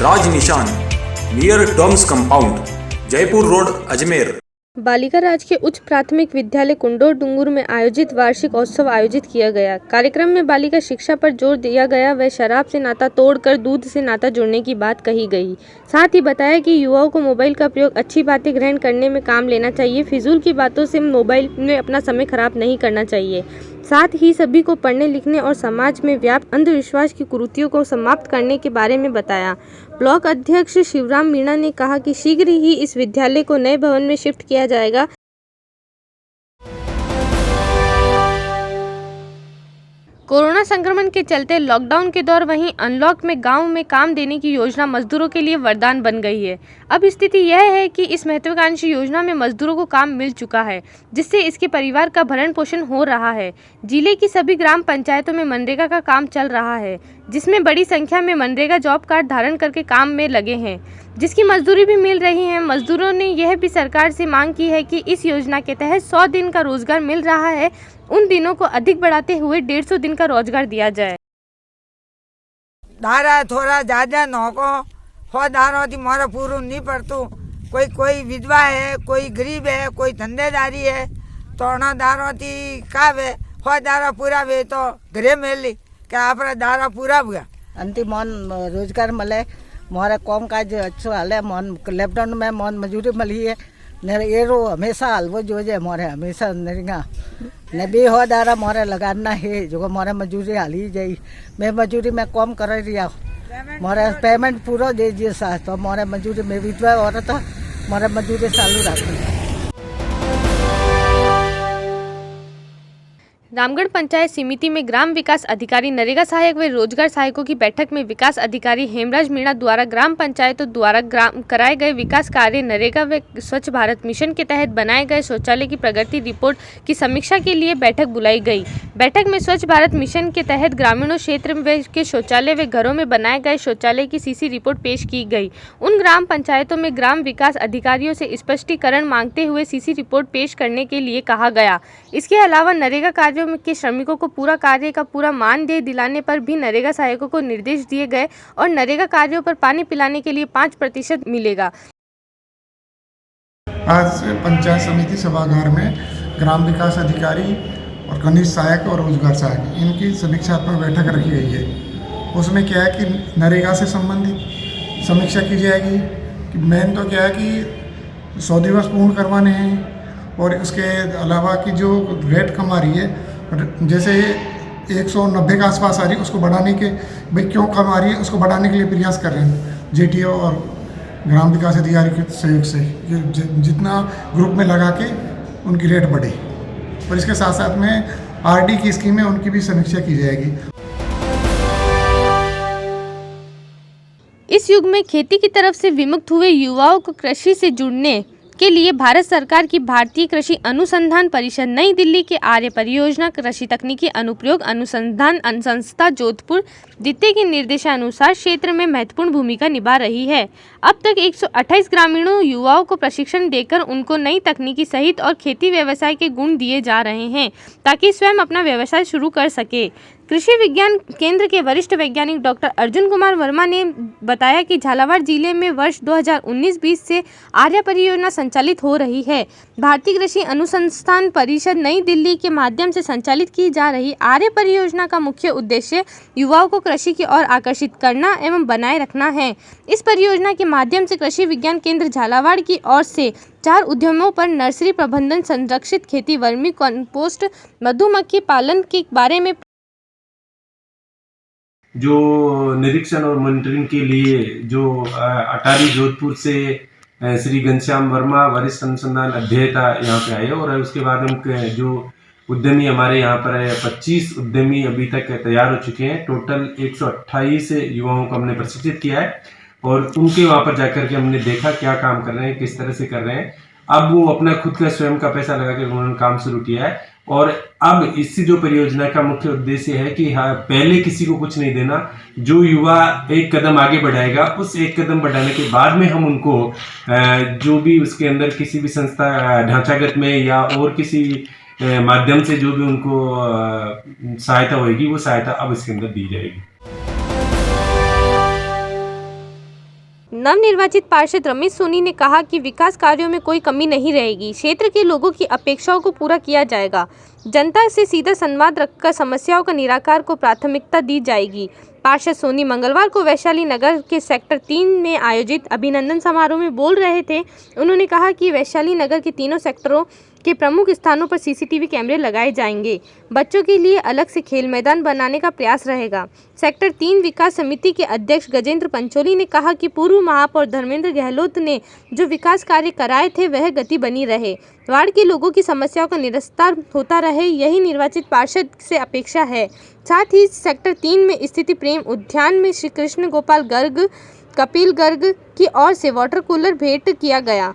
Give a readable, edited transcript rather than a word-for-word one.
राज Nishan near Doms compound, Jaipur road, Ajmer. बालिका राजकीय उच्च प्राथमिक विद्यालय कुंडोर डूंगुर में आयोजित वार्षिक उत्सव आयोजित किया गया। कार्यक्रम में बालिका शिक्षा पर जोर दिया गया व शराब से नाता तोड़कर दूध से नाता जोड़ने की बात कही गई। साथ ही बताया कि युवाओं को मोबाइल का प्रयोग अच्छी बातें ग्रहण करने में काम लेना चाहिए, फिजूल की बातों से मोबाइल में अपना समय खराब नहीं करना चाहिए। साथ ही सभी को पढ़ने लिखने और समाज में व्याप्त अंधविश्वास की कुरीतियों को समाप्त करने के बारे में बताया। ब्लॉक अध्यक्ष शिवराम मीणा ने कहा कि शीघ्र ही इस विद्यालय को नए भवन में शिफ्ट किया जाएगा। कोरोना संक्रमण के चलते लॉकडाउन के दौर वहीं अनलॉक में गांव में काम देने की योजना मजदूरों के लिए वरदान बन गई है। अब स्थिति यह है कि इस महत्वाकांक्षी योजना में मजदूरों को काम मिल चुका है, जिससे इसके परिवार का भरण पोषण हो रहा है। जिले की सभी ग्राम पंचायतों में मनरेगा का काम चल रहा है, जिसमें बड़ी संख्या में मनरेगा जॉब कार्ड धारण करके काम में लगे हैं, जिसकी मजदूरी भी मिल रही है। मजदूरों ने यह भी सरकार से मांग की है कि इस योजना के तहत 100 दिन का रोजगार मिल रहा है, उन दिनों को अधिक बढ़ाते हुए 150 दिन का रोजगार दिया जाए। धारा थोड़ा ज्यादा नौको हो धारो थी मोरा पूरू नहीं पड़तू। कोई विधवा है, कोई गरीब है, कोई धंधेदारी है, तो धारो थी कावे हो धारा पूरा वे तो घरे मिली क्या आपरा धारा पूरा हुआ। अंतिम मन रोजगार मले, मोरे काम काज अच्छो हाले, मन लॉकडाउन में मन मजूरी मिली है। एरो हमेशा हलवो जोजे मोरे हमेशा नरिंगा ने भी हो दारा मोरे लगाना है जो मोरे मजूरी हाली जाई। मैं मजूरी में कम कर रिया, मोरे पेमेंट पूरा दे दिए सा तो मोरे मजूरी में विधवा औरत मोरे मजूरी चालू रखी। रामगढ़ पंचायत समिति में ग्राम विकास अधिकारी, नरेगा सहायक व रोजगार सहायकों की बैठक में विकास अधिकारी हेमराज मीणा द्वारा ग्राम पंचायतों द्वारा कराए गए विकास कार्य, नरेगा व स्वच्छ भारत मिशन के तहत बनाए गए शौचालय की प्रगति रिपोर्ट की समीक्षा के लिए बैठक बुलाई गई। बैठक में स्वच्छ भारत मिशन के तहत ग्रामीणों क्षेत्र के शौचालय व घरों में बनाए गए शौचालय की सीसी रिपोर्ट पेश की गई। उन ग्राम पंचायतों में ग्राम विकास अधिकारियों से स्पष्टीकरण मांगते हुए सीसी रिपोर्ट पेश करने के लिए कहा गया। इसके अलावा नरेगा कार्यों के श्रमिकों को पूरा कार्य का पूरा मानदेय दिलाने पर भी नरेगा सहायकों को निर्देश दिए गए और नरेगा कार्यों पर पानी पिलाने के लिए 5% मिलेगा। आज पंचायत समिति सभागार में ग्राम विकास अधिकारी और कनिष्ठ सहायक और रोजगार सहायक इनकी समीक्षात्मक बैठक रखी गई है। उसमें क्या है कि नरेगा से संबंधित समीक्षा की जाएगी कि मेन तो क्या है कि 100 दिवस पूर्ण करवाने हैं और उसके अलावा की जो रेट कम आ रही है, जैसे 190 के आसपास आ रही है, उसको बढ़ाने के भाई क्यों कम आ रही है उसको बढ़ाने के लिए प्रयास कर रहे हैं जेटीओ और ग्राम विकास अधिकारी के सहयोग से। जितना ग्रुप में लगा के उनकी रेट बढ़े और इसके साथ साथ में आरडी की स्कीम है उनकी भी समीक्षा की जाएगी। इस युग में खेती की तरफ से विमुक्त हुए युवाओं को कृषि से जुड़ने के लिए भारत सरकार की भारतीय कृषि अनुसंधान परिषद नई दिल्ली के आर्य परियोजना कृषि तकनीकी अनुप्रयोग अनुसंधान संस्था जोधपुर द्वितीय के निर्देशानुसार क्षेत्र में महत्वपूर्ण भूमिका निभा रही है। अब तक 128 ग्रामीणों युवाओं को प्रशिक्षण देकर उनको नई तकनीकी सहित और खेती व्यवसाय के गुण दिए जा रहे हैं ताकि स्वयं अपना व्यवसाय शुरू कर सके। कृषि विज्ञान केंद्र के वरिष्ठ वैज्ञानिक डॉक्टर अर्जुन कुमार वर्मा ने बताया कि झालावाड़ जिले में वर्ष 2019-20 से आर्य परियोजना संचालित हो रही है। भारतीय कृषि अनुसंधान परिषद नई दिल्ली के माध्यम से संचालित की जा रही आर्य परियोजना का मुख्य उद्देश्य युवाओं को कृषि की ओर आकर्षित करना एवं बनाए रखना है। इस परियोजना के माध्यम से कृषि विज्ञान केंद्र झालावाड़ की ओर से 4 उद्यमों पर नर्सरी प्रबंधन, संरक्षित खेती, वर्मी कंपोस्ट, मधुमक्खी पालन के बारे में जो निरीक्षण और मॉनिटरिंग के लिए जो अटारी जोधपुर से श्री घनश्याम वर्मा वरिष्ठ अनुसंधान अध्येता यहाँ पे आए और उसके बाद हम जो उद्यमी हमारे यहाँ पर 25 उद्यमी अभी तक तैयार हो चुके हैं। टोटल 128 युवाओं को हमने प्रशिक्षित किया है और उनके वहाँ पर जाकर के हमने देखा क्या काम कर रहे हैं, किस तरह से कर रहे हैं। अब वो अपना खुद का स्वयं का पैसा लगा के उन्होंने काम शुरू किया है और अब इससे जो परियोजना का मुख्य उद्देश्य है कि हाँ, पहले किसी को कुछ नहीं देना। जो युवा एक कदम आगे बढ़ाएगा उस एक कदम बढ़ाने के बाद में हम उनको जो भी उसके अंदर किसी भी संस्था ढांचागत में या और किसी माध्यम से जो भी उनको सहायता होगी वो सहायता अब इसके अंदर दी जाएगी। नवनिर्वाचित पार्षद रमेश सोनी ने कहा कि विकास कार्यों में कोई कमी नहीं रहेगी। क्षेत्र के लोगों की अपेक्षाओं को पूरा किया जाएगा। जनता से सीधा संवाद रखकर समस्याओं का निराकार को प्राथमिकता दी जाएगी। पार्षद सोनी मंगलवार को वैशाली नगर के सेक्टर 3 में आयोजित अभिनंदन समारोह में बोल रहे थे। उन्होंने कहा कि वैशाली नगर के तीनों सेक्टरों के प्रमुख स्थानों पर सीसीटीवी कैमरे लगाए जाएंगे। बच्चों के लिए अलग से खेल मैदान बनाने का प्रयास रहेगा। सेक्टर 3 विकास समिति के अध्यक्ष गजेंद्र पंचोली ने कहा कि पूर्व महापौर धर्मेंद्र गहलोत ने जो विकास कार्य कराए थे वह गति बनी रहे। वार्ड के लोगों की समस्याओं का निस्तार होता रहे, यही निर्वाचित पार्षद से अपेक्षा है। साथ ही सेक्टर 3 में स्थित प्रेम उद्यान में श्री कृष्ण गोपाल गर्ग, कपिल गर्ग की ओर से वाटर कूलर भेंट किया गया।